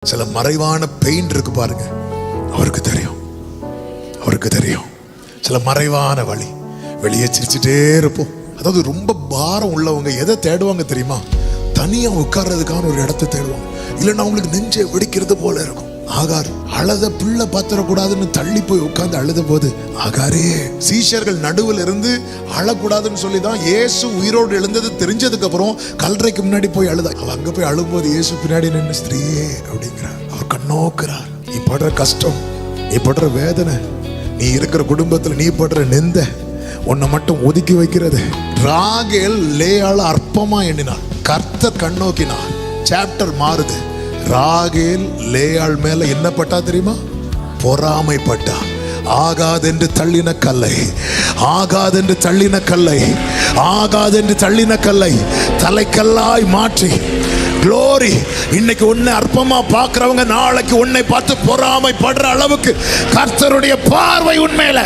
சில மறைவான பெயின் இருக்கு பாருங்க, அவருக்கு தெரியும், அவருக்கு தெரியும். சில மறைவான வழி, வெளியே சிரிச்சுட்டே இருப்போம். அதாவது ரொம்ப பாரம் உள்ளவங்க எதை தேடுவாங்க தெரியுமா? தனியா உட்கார்றதுக்கான ஒரு இடத்தை தேடுவாங்க. இல்லைன்னா அவங்களுக்கு நெஞ்சை வெடிக்கிறது போல இருக்கும். ஆகார் அழுத பிள்ளை பாத்திரக்கூடாதுன்னு தள்ளி போய் உட்கார்ந்து அழுத போது, ஆகாரே சீஷர்கள் நடுவில் இருந்து அழக்கூடாதுன்னு சொல்லிதான் இயேசு உயிரோடு எழுந்தது தெரிஞ்சதுக்கு அப்புறம் கல்லறைக்கு முன்னாடி போய் அழுதா. அவ அங்க போய் அழும்போது இயேசு பின்னாடி நின்று ஸ்திரீயே அப்படிங்கிறார். அவர் கண்ணோக்குறார். நீ படுற கஷ்டம், நீ படுற வேதனை, நீ இருக்கிற குடும்பத்துல நீ படுற நிந்த உன்னை மட்டும் ஒதுக்கி வைக்கிறது. ராகேல் லேயாள அற்பமா எண்ணினார், கர்த்தர் கண்ணோக்கினார். சாப்டர் மாறுது. ராகேல் லேயாள் மேல என்ன பட்டா தெரியுமா? பொறாமைப்பட்டா. ஆகாதென்று தள்ளின கல்லை, ஆகாதென்று தள்ளின கல்லை, ஆகாதென்று தள்ளின கல்லை தலைக்கல்லாய் மாற்றி. க்ளோரி! இன்னைக்கு உன்னை அற்பமா பார்க்கிறவங்க நாளைக்கு உன்னை பார்த்து பொறாமைப்படுற அளவுக்கு கர்த்தருடைய பார்வை உண்மையில